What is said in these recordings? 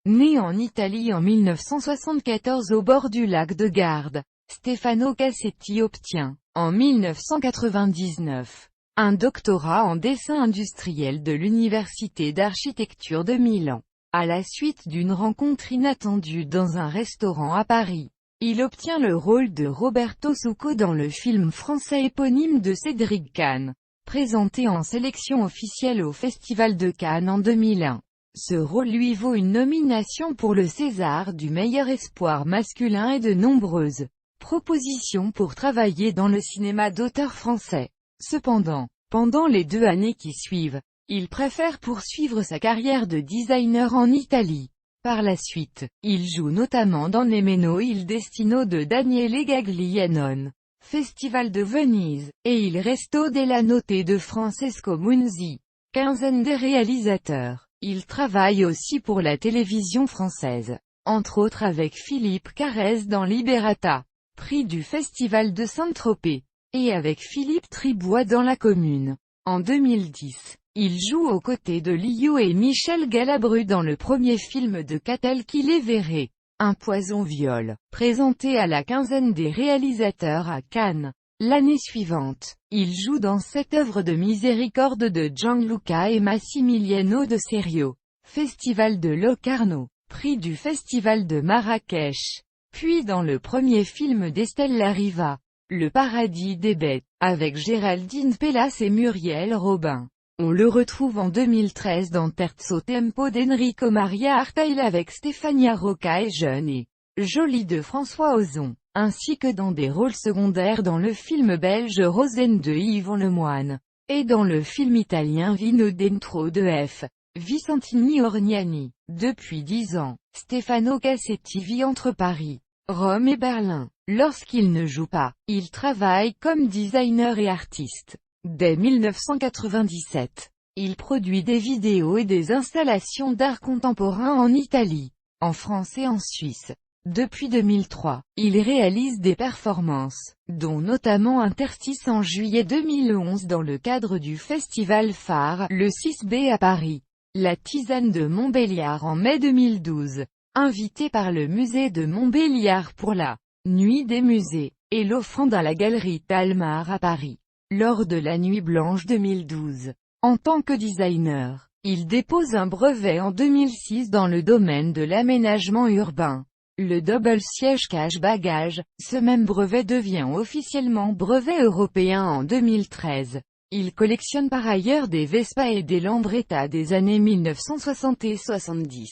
Né en Italie en 1974 au bord du lac de Garde, Stefano Cassetti obtient, en 1999, un doctorat en dessin industriel de l'Université d'architecture de Milan. À la suite d'une rencontre inattendue dans un restaurant à Paris, il obtient le rôle de Roberto Succo dans le film français éponyme de Cédric Kahn, présenté en sélection officielle au Festival de Cannes en 2001. Ce rôle lui vaut une nomination pour le César du meilleur espoir masculin et de nombreuses propositions pour travailler dans le cinéma d'auteur français. Cependant, pendant les 2 années qui suivent, il préfère poursuivre sa carrière de designer en Italie. Par la suite, il joue notamment dans Nemmeno il destino de Daniele Gaglianon, Festival de Venise, et Il Resto della Notte de Francesco Munzi. Quinzaine des réalisateurs. Il travaille aussi pour la télévision française, entre autres avec Philippe Carrez dans Liberata, prix du Festival de Saint-Tropez, et avec Philippe Tribois dans La Commune. En 2010, il joue aux côtés de Liu et Michel Galabru dans le premier film de Catel qui les verrait, Un poison viol, présenté à la quinzaine des réalisateurs à Cannes. L'année suivante, il joue dans cette œuvre de miséricorde de Gianluca et Massimiliano de Serio, Festival de Locarno, prix du Festival de Marrakech, puis dans le premier film d'Estelle Lariva, Le Paradis des Bêtes, avec Géraldine Pellas et Muriel Robin. On le retrouve en 2013 dans Terzo Tempo d'Enrico Maria Artail avec Stefania Rocca et Jeune et Jolie de François Ozon, ainsi que dans des rôles secondaires dans le film belge Rosen de Yvon Lemoine, et dans le film italien Vino dentro de F. Vicentini Orgnani. Depuis 10 ans, Stefano Cassetti vit entre Paris, Rome et Berlin. Lorsqu'il ne joue pas, il travaille comme designer et artiste. Dès 1997, il produit des vidéos et des installations d'art contemporain en Italie, en France et en Suisse. Depuis 2003, il réalise des performances, dont notamment Interstice en juillet 2011 dans le cadre du festival phare, le 6B à Paris. La Tisane de Montbéliard en mai 2012, invité par le musée de Montbéliard pour la Nuit des musées, et l'offrande à la galerie Talmar à Paris, lors de la Nuit Blanche 2012. En tant que designer, il dépose un brevet en 2006 dans le domaine de l'aménagement urbain. Le double siège cache-bagages, ce même brevet devient officiellement brevet européen en 2013. Il collectionne par ailleurs des Vespa et des Lambretta des années 1960 et 70.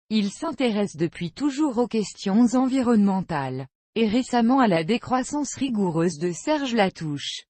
Il s'intéresse depuis toujours aux questions environnementales, et récemment à la décroissance rigoureuse de Serge Latouche.